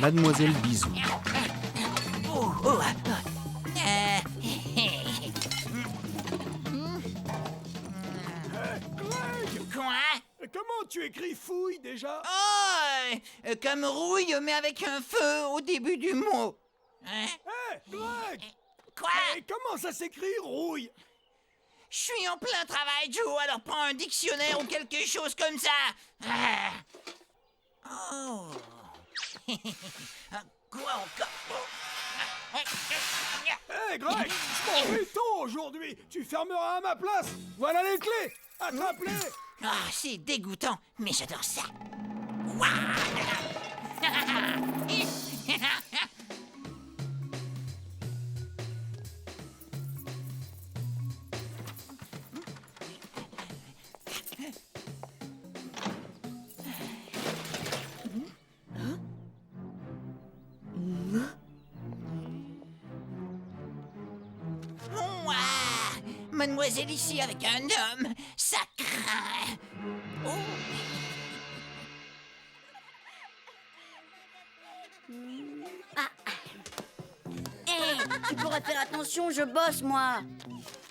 Mademoiselle Bisou. Oh, oh, Quoi? Comment tu écris fouille déjà? Oh, comme rouille, mais avec un feu au début du mot. Hein? Hé, Greg! Quoi? Et comment ça s'écrit rouille? Je suis en plein travail, Joe, alors prends un dictionnaire ou quelque chose comme ça. Ah. Oh. Quoi encore? Hé, Greg! Je m'en vais tôt aujourd'hui! Tu fermeras à ma place! Voilà les clés! Attrape-les! Ah, c'est dégoûtant, mais j'adore ça. Ouah. Ouah. Mademoiselle ici avec un homme, ça craint. Oh. Tu pourrais faire attention, je bosse, moi.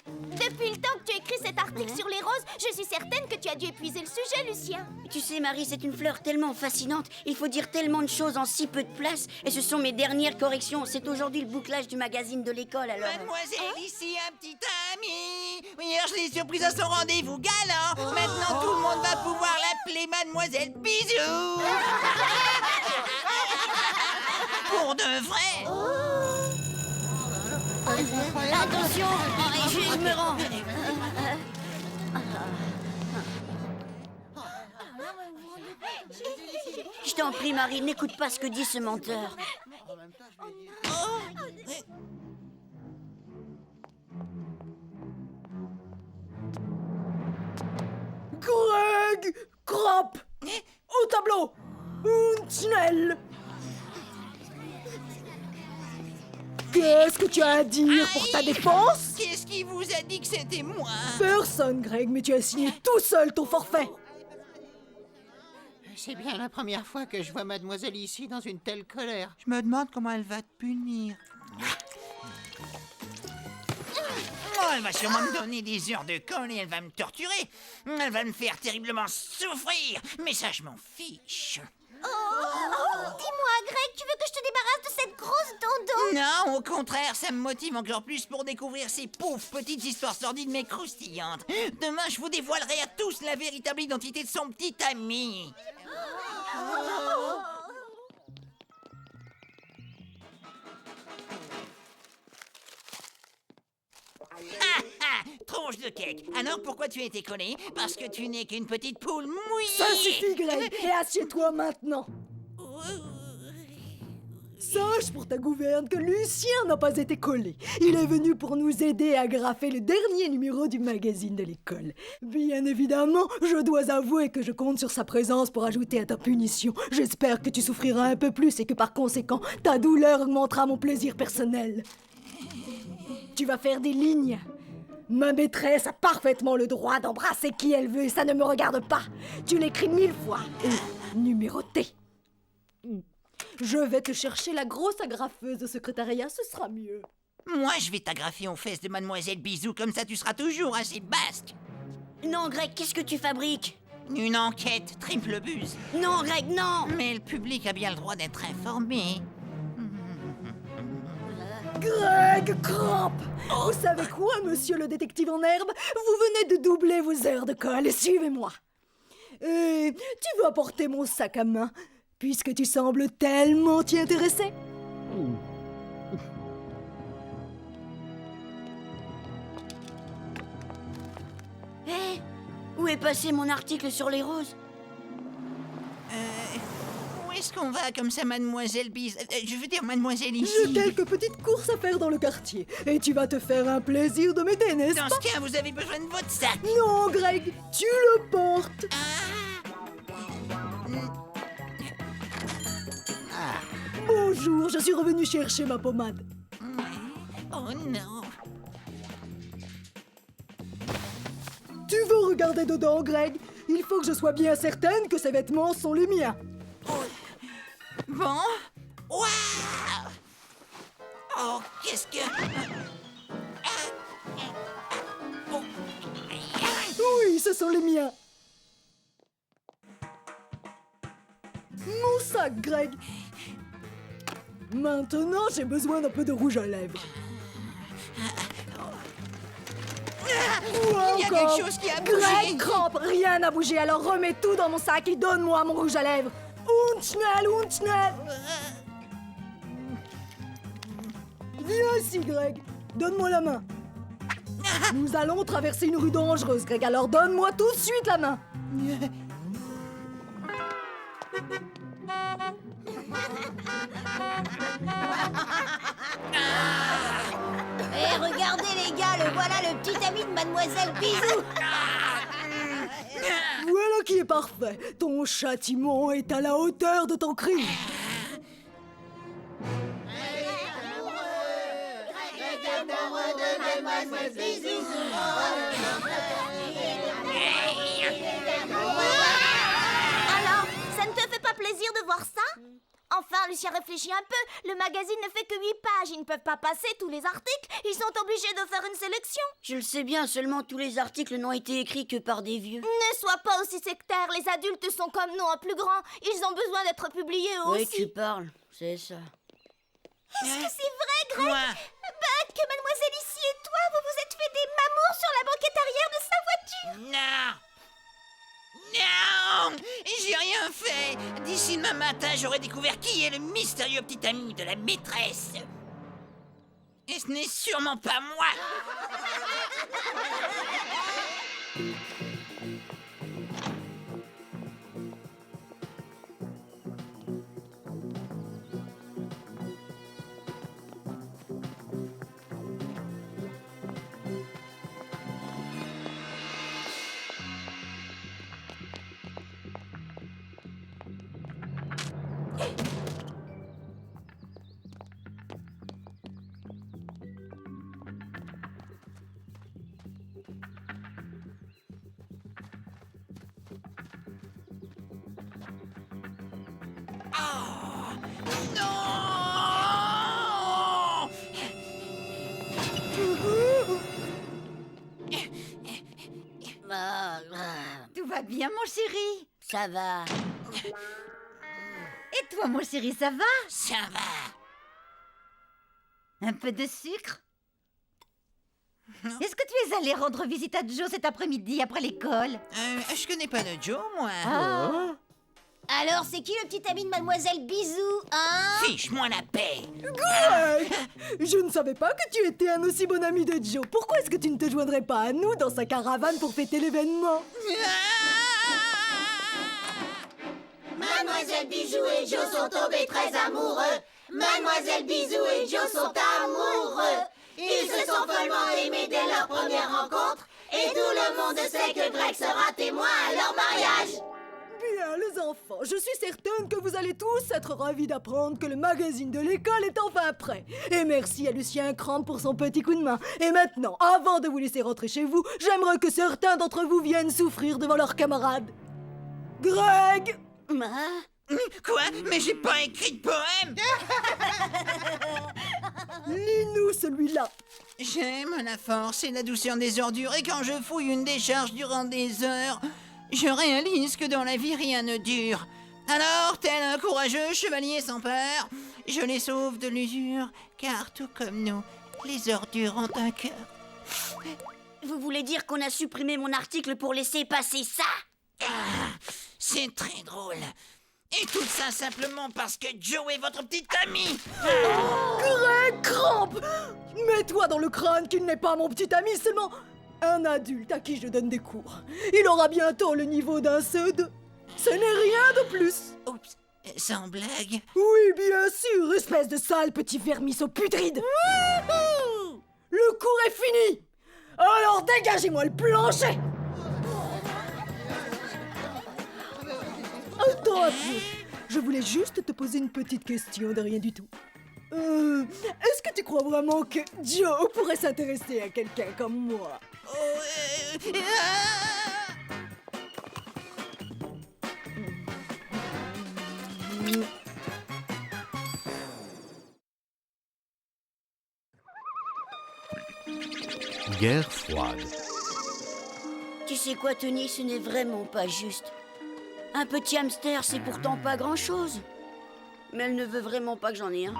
Depuis le temps que tu écris cet article sur les roses, je suis certaine que tu as dû épuiser le sujet, Lucien. Tu sais, Marie, c'est une fleur tellement fascinante. Il faut dire tellement de choses en si peu de place. Et ce sont mes dernières corrections. C'est aujourd'hui le bouclage du magazine de l'école, alors. Mademoiselle, ici un petit ami. Hier, je l'ai surprise à son rendez-vous galant. Maintenant, tout le monde va pouvoir l'appeler Mademoiselle Bisou. Pour de vrai. Attention, je me rends. Je t'en prie, Marie, n'écoute pas ce que dit ce menteur. Greg! Crop! Au tableau! Schnell! Qu'est-ce que tu as à dire pour ta défense? Qu'est-ce qui vous a dit que c'était moi? Personne, Greg, mais tu as signé tout seul ton forfait. C'est bien la première fois que je vois mademoiselle ici dans une telle colère. Je me demande comment elle va te punir. Oh, elle va sûrement me donner des heures de colle et elle va me torturer. Elle va me faire terriblement souffrir. Mais ça, je m'en fiche. Dis-moi, Greg, tu veux que je te débarrasse de cette grosse dodo? Non, au contraire, ça me motive encore plus pour découvrir ces pauvres petites histoires sordides mais croustillantes. Demain, je vous dévoilerai à tous la véritable identité de son petit ami. Ah ah, tronche de cake. Alors pourquoi tu as été collé? Parce que tu n'es qu'une petite poule mouillée. Ça suffit, Greg, et assieds-toi maintenant. Sache pour ta gouverne que Lucien n'a pas été collé. Il est venu pour nous aider à graffer le dernier numéro du magazine de l'école. Bien évidemment, je dois avouer que je compte sur sa présence pour ajouter à ta punition. J'espère que tu souffriras un peu plus et que par conséquent, ta douleur augmentera mon plaisir personnel. Tu vas faire des lignes. Ma maîtresse a parfaitement le droit d'embrasser qui elle veut et ça ne me regarde pas. Tu l'écris 1000 fois et numéroté. Je vais te chercher la grosse agrafeuse au secrétariat, ce sera mieux. Moi, je vais t'agrafer aux fesses de Mademoiselle Bisou, comme ça tu seras toujours assez basque. Non, Greg, qu'est-ce que tu fabriques? Une enquête triple buse. Non, Greg, non! Mais le public a bien le droit d'être informé. Greg Crop! Vous savez quoi, monsieur le détective en herbe? Vous venez de doubler vos heures de colle, suivez-moi. Et tu veux apporter mon sac à main, puisque tu sembles tellement t'y intéresser. Hé, où est passé mon article sur les roses? Où est-ce qu'on va comme ça, Mademoiselle Bis... je veux dire, Mademoiselle ici. J'ai quelques petites courses à faire dans le quartier, et tu vas te faire un plaisir de m'aider, n'est-ce Dans pas? ce cas, vous avez besoin de votre sac. Non, Greg, tu le portes. Bonjour, je suis revenu chercher ma pommade. Oh non. Tu veux regarder dedans, Greg? Il faut que je sois bien certaine que ces vêtements sont les miens. Bon, Waouh! Oh, qu'est-ce que... Oh. Oui, ce sont les miens. Mon sac, Greg. Maintenant, j'ai besoin d'un peu de rouge à lèvres. Ou Il y a encore. quelque chose qui a Greg, bougé. crampe, rien n'a bougé, alors remets tout dans mon sac et donne-moi mon rouge à lèvres. Und schnell. Viens ici, Greg. Donne-moi la main. Nous allons traverser une rue dangereuse, Greg, alors donne-moi tout de suite la main. Eh, regardez les gars, le voilà le petit ami de Mademoiselle Bisou. Voilà qui est parfait. Ton châtiment est à la hauteur de ton crime. Alors, ça ne te fait pas plaisir de voir ça? Enfin, Lucien réfléchit un peu. Le magazine ne fait que 8 pages. Ils ne peuvent pas passer tous les articles. Ils sont obligés de faire une sélection. Je le sais bien, seulement tous les articles n'ont été écrits que par des vieux. Ne sois pas aussi sectaire. Les adultes sont comme nous, en plus grand. Ils ont besoin d'être publiés eux Oui, aussi. tu parles, c'est ça. Est-ce que c'est vrai, Greg? Quoi? Que Mademoiselle ici et toi, vous vous êtes fait des mamours sur la banquette arrière de sa voiture? Non! Non! J'ai rien fait! D'ici demain matin, j'aurai découvert qui est le mystérieux petit ami de la maîtresse. Et ce n'est sûrement pas moi! Non! Tout va bien, mon chéri? Ça va. Et toi, mon chéri, ça va? Ça va. Un peu de sucre? Est-ce que tu es allé rendre visite à Joe cet après-midi après l'école? Je connais pas de Joe, moi. Alors, c'est qui le petit ami de Mademoiselle Bisou, hein? Fiche-moi la paix. Greg, je ne savais pas que tu étais un aussi bon ami de Joe. Pourquoi est-ce que tu ne te joindrais pas à nous dans sa caravane pour fêter l'événement? Mademoiselle Bisou et Joe sont tombés très amoureux. Mademoiselle Bisou et Joe sont amoureux. Ils se sont follement aimés dès leur première rencontre. Et tout le monde sait que Greg sera témoin à leur mariage. Bien, les enfants, je suis certaine que vous allez tous être ravis d'apprendre que le magazine de l'école est enfin prêt. Et merci à Lucien Crampe pour son petit coup de main. Et maintenant, avant de vous laisser rentrer chez vous, j'aimerais que certains d'entre vous viennent souffrir devant leurs camarades. Greg! Quoi? Mais j'ai pas écrit de poème. Lis-nous celui-là. J'aime la force et la douceur des ordures, et quand je fouille une décharge durant des heures, je réalise que dans la vie rien ne dure. Alors, tel un courageux chevalier sans peur, je les sauve de l'usure, car tout comme nous, les ordures ont un cœur. Vous voulez dire qu'on a supprimé mon article pour laisser passer ça? C'est très drôle. Et tout ça simplement parce que Joe est votre petit ami. Greg Crampe! Mets-toi dans le crâne qu'il n'est pas mon petit ami, seulement un adulte à qui je donne des cours. Il aura bientôt le niveau d'un CE2. Ce n'est rien de plus. Oups, sans blague. Oui, bien sûr, espèce de sale petit vermisseau putride. Le cours est fini. Alors dégagez-moi le plancher. Attends un peu. Je voulais juste te poser une petite question de rien du tout. Est-ce que tu crois vraiment que Joe pourrait s'intéresser à quelqu'un comme moi? Guerre froide. Tu sais quoi, Tony, ce n'est vraiment pas juste. Un petit hamster, c'est pourtant pas grand-chose. Mais elle ne veut vraiment pas que j'en ai un.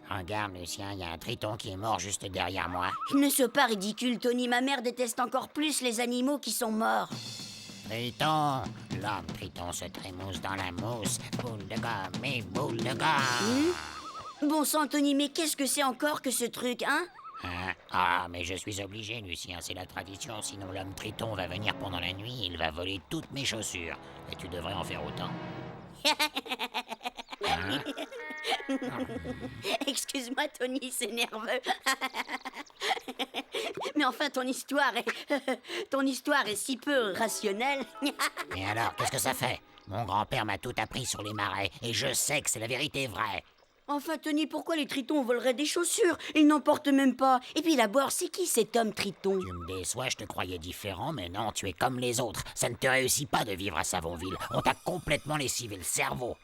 Regarde, Lucien, il y a un triton qui est mort juste derrière moi. Ne sois pas ridicule, Tony. Ma mère déteste encore plus les animaux qui sont morts. Triton, l'homme triton se trémousse dans la mousse. Boule de gomme et boule de gomme. Bon sang, Tony, mais qu'est-ce que c'est encore que ce truc, hein? Ah, mais je suis obligé, Lucien, c'est la tradition. Sinon, l'homme triton va venir pendant la nuit, il va voler toutes mes chaussures. Et tu devrais en faire autant. Excuse-moi, Tony, c'est nerveux. Mais enfin, ton histoire est si peu rationnelle. Mais alors, qu'est-ce que ça fait? Mon grand-père m'a tout appris sur les marais, et je sais que c'est la vérité vraie. Enfin, Tony, pourquoi les tritons voleraient des chaussures? Ils n'en portent même pas. Et puis d'abord, c'est qui cet homme triton? Tu me déçois, je te croyais différent, mais non, tu es comme les autres. Ça ne te réussit pas de vivre à Savonville. On t'a complètement lessivé le cerveau.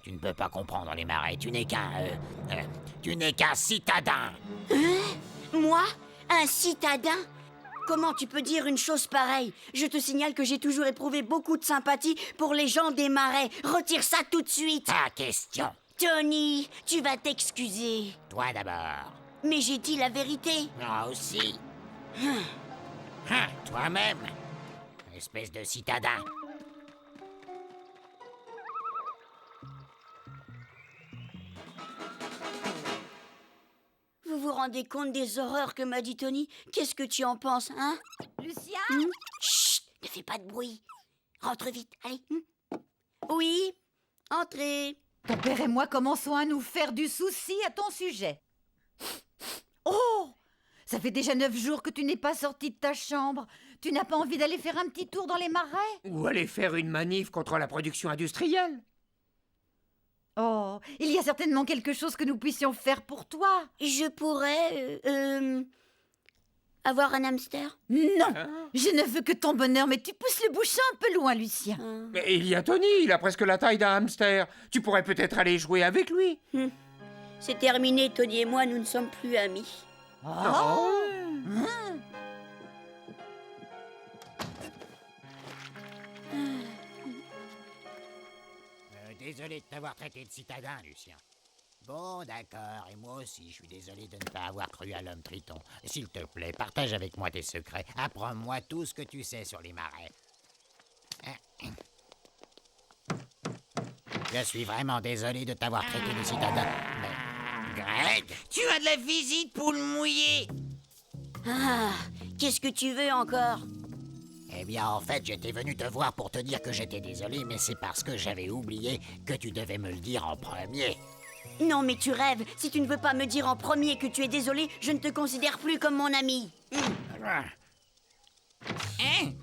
Tu ne peux pas comprendre les marais. Tu n'es qu'un citadin. Moi? Un citadin? Comment tu peux dire une chose pareille? Je te signale que j'ai toujours éprouvé beaucoup de sympathie pour les gens des marais. Retire ça tout de suite. Ta question. Tony, tu vas t'excuser. Toi d'abord. Mais j'ai dit la vérité. Moi aussi. Toi-même. Espèce de citadin. Vous vous rendez compte des horreurs que m'a dit Tony? Qu'est-ce que tu en penses, hein? Lucien? Chut! Ne fais pas de bruit. Rentre vite, allez. Oui? Entrez. Ton père et moi commençons à nous faire du souci à ton sujet. Oh! Ça fait déjà 9 jours que tu n'es pas sorti de ta chambre. Tu n'as pas envie d'aller faire un petit tour dans les marais? Ou aller faire une manif contre la production industrielle. Oh, il y a certainement quelque chose que nous puissions faire pour toi. Je pourrais, avoir un hamster? Non, je ne veux que ton bonheur, mais tu pousses le bouchon un peu loin, Lucien. Mais il y a Tony, il a presque la taille d'un hamster. Tu pourrais peut-être aller jouer avec lui. C'est terminé, Tony et moi, nous ne sommes plus amis. Désolé de t'avoir traité de citadin, Lucien. Bon, d'accord, et moi aussi, je suis désolé de ne pas avoir cru à l'homme triton. S'il te plaît, partage avec moi tes secrets. Apprends-moi tout ce que tu sais sur les marais. Je suis vraiment désolé de t'avoir traité de citadin, mais... Greg! Tu as de la visite, poule mouillée. Ah, qu'est-ce que tu veux encore? Eh bien, en fait, j'étais venu te voir pour te dire que j'étais désolé, mais c'est parce que j'avais oublié que tu devais me le dire en premier. Non, mais tu rêves. Si tu ne veux pas me dire en premier que tu es désolé, je ne te considère plus comme mon ami. Hein,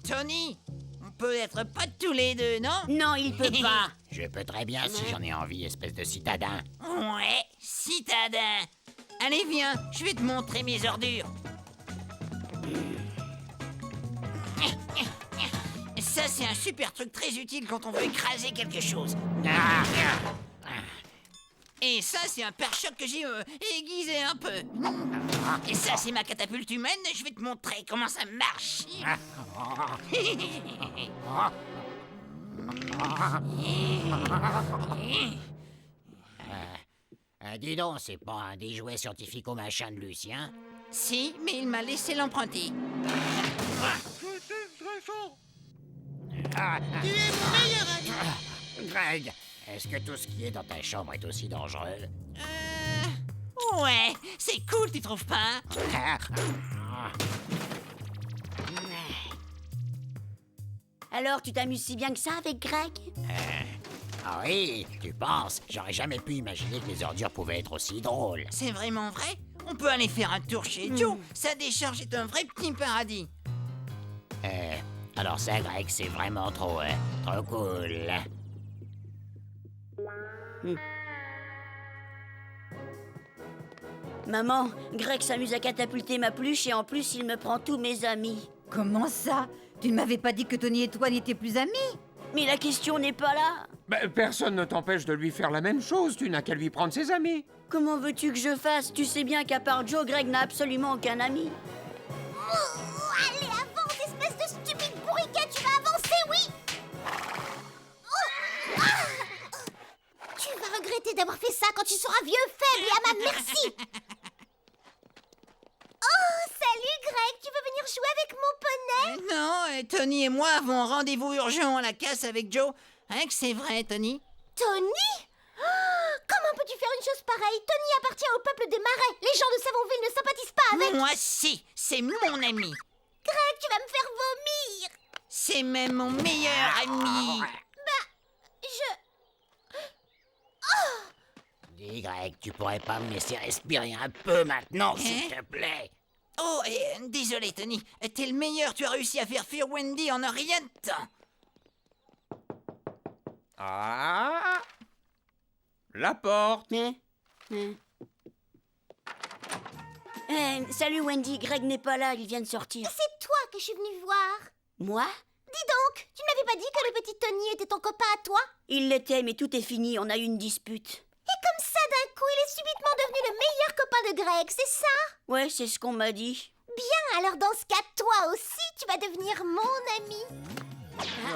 Tony? On peut être potes tous les deux, non? Non, il peut pas. Je peux très bien si j'en ai envie, espèce de citadin. Ouais, citadin. Allez, viens, je vais te montrer mes ordures. Ça, c'est un super truc très utile quand on veut écraser quelque chose. Et ça, c'est un pare-choc que j'ai aiguisé un peu. Et ça, c'est ma catapulte humaine. Je vais te montrer comment ça marche. Dis donc, c'est pas un des jouets scientifico-machin de Lucien? Si, mais il m'a laissé l'emprunter. Tu es mon meilleur ami. Greg, est-ce que tout ce qui est dans ta chambre est aussi dangereux? Ouais, c'est cool, tu trouves pas? Alors, tu t'amuses si bien que ça avec Greg? Ah oui, tu penses? J'aurais jamais pu imaginer que les ordures pouvaient être aussi drôles. C'est vraiment vrai? On peut aller faire un tour chez Joe. Sa décharge est un vrai petit paradis. Alors ça, Greg, c'est vraiment trop cool. Maman, Greg s'amuse à catapulter ma peluche et en plus il me prend tous mes amis. Comment ça? Tu ne m'avais pas dit que Tony et toi n'étaient plus amis? Mais la question n'est pas là. Personne ne t'empêche de lui faire la même chose, tu n'as qu'à lui prendre ses amis. Comment veux-tu que je fasse? Tu sais bien qu'à part Joe, Greg n'a absolument aucun ami. Allez, avance, espèce de stupide bourriquet, tu vas avancer, oui. Tu vas regretter d'avoir fait ça quand tu seras vieux, faible et à ma merci. Oh, salut Greg, tu veux venir jouer avec mon poney? Non, Tony et moi avons un rendez-vous urgent à la casse avec Joe. Hein, que c'est vrai, Tony? Tony? Oh, comment peux-tu faire une chose pareille? Tony appartient au peuple des marais. Les gens de Savonville ne sympathisent pas avec... Moi, si, c'est mon ami. Greg, tu vas me faire vomir. C'est même mon meilleur ami. Dis, Greg, tu pourrais pas me laisser respirer un peu maintenant, s'il te plaît? Oh, désolé, Tony. T'es le meilleur, tu as réussi à faire fuir Wendy en un rien de temps. Ah! La porte. Salut Wendy, Greg n'est pas là, il vient de sortir. C'est toi que je suis venue voir. Moi? Dis donc, tu ne m'avais pas dit que le petit Tony était ton copain à toi? Il l'était, mais tout est fini, on a eu une dispute. Et comme ça, d'un coup, il est subitement devenu le meilleur copain de Greg, c'est ça? Ouais, c'est ce qu'on m'a dit. Bien, alors dans ce cas, toi aussi, tu vas devenir mon ami.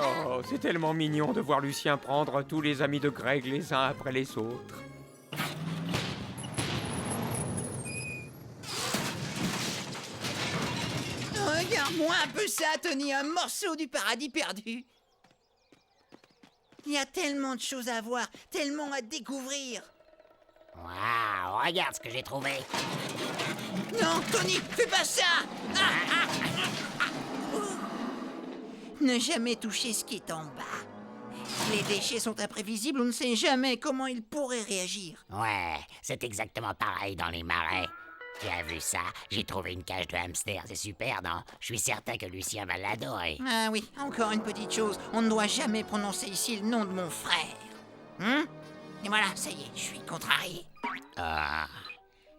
Oh, c'est tellement mignon de voir Lucien prendre tous les amis de Greg les uns après les autres. Regarde-moi un peu ça, Tony, un morceau du paradis perdu. Il y a tellement de choses à voir, tellement à découvrir. Waouh, regarde ce que j'ai trouvé. Non, Tony, fais pas ça. Ne jamais toucher ce qui est en bas. Les déchets sont imprévisibles, on ne sait jamais comment ils pourraient réagir. Ouais, c'est exactement pareil dans les marais. Tu as vu ça? J'ai trouvé une cage de hamster, c'est super, non? Je suis certain que Lucien va l'adorer. Ah oui, encore une petite chose, on ne doit jamais prononcer ici le nom de mon frère. Et voilà, ça y est, je suis contrarié. Ah,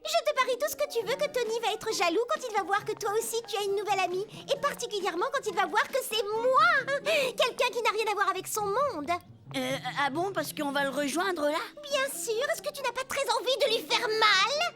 Je te parie tout ce que tu veux que Tony va être jaloux quand il va voir que toi aussi tu as une nouvelle amie. Et particulièrement quand il va voir que c'est moi. Quelqu'un qui n'a rien à voir avec son monde. Ah bon, parce qu'on va le rejoindre là? Bien sûr, est-ce que tu n'as pas très envie de lui faire mal?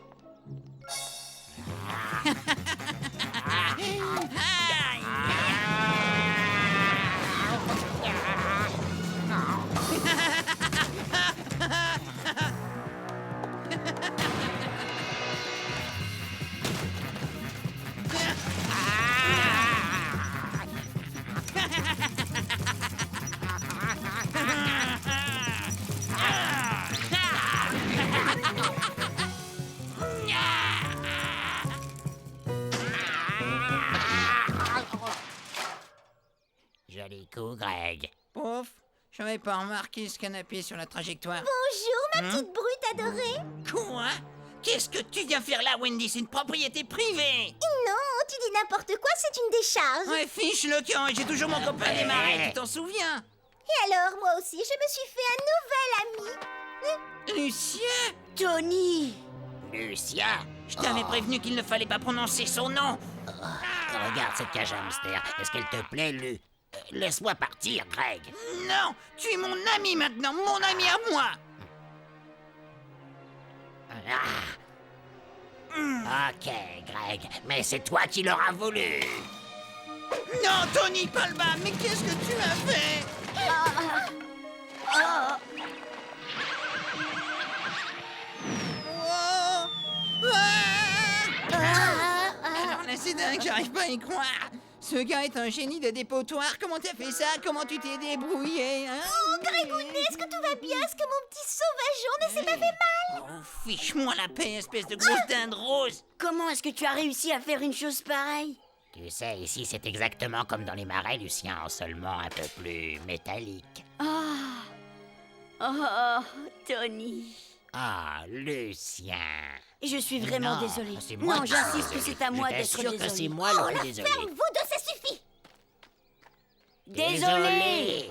joli coup, Greg. Pouf, je n'avais pas remarqué ce canapé sur la trajectoire. Bonjour, ma petite brute adorée. Quoi? Qu'est-ce que tu viens faire là, Wendy? C'est une propriété privée. Non, tu dis n'importe quoi, c'est une décharge. Ouais, fiche le camp, j'ai toujours mon copain des marais, tu t'en souviens? Et alors, moi aussi, je me suis fait un nouvel ami. Lucien? Tony! Lucien? Je t'avais prévenu qu'il ne fallait pas prononcer son nom. Regarde cette cage à hamster. Est-ce qu'elle te plaît, Lu? Laisse-moi partir, Greg. Non, tu es mon ami maintenant, mon ami à moi. Ok, Greg, mais c'est toi qui l'auras voulu. Non, Tony, pas le bas, mais qu'est-ce que tu as fait? Oh. Alors là, c'est dingue, j'arrive pas à y croire. Ce gars est un génie de dépotoir. Comment t'as fait ça? Comment tu t'es débrouillé, hein? Oh, Grégounet, est-ce que tout va bien? Est-ce que mon petit sauvageon ne s'est pas fait mal? Oh, fiche-moi la paix, espèce de grosse dinde rose. Comment est-ce que tu as réussi à faire une chose pareille? Tu sais, ici, c'est exactement comme dans les marais, Lucien, seulement un peu plus métallique. Oh, Tony. Ah, Lucien. Je suis vraiment Non, désolée. c'est moi Non, qui suis j'insiste que désolé. c'est à moi Je d'être t'assure que désolée. c'est moi le plus désolé. Ferme, vous deux, ça suffit. Désolée.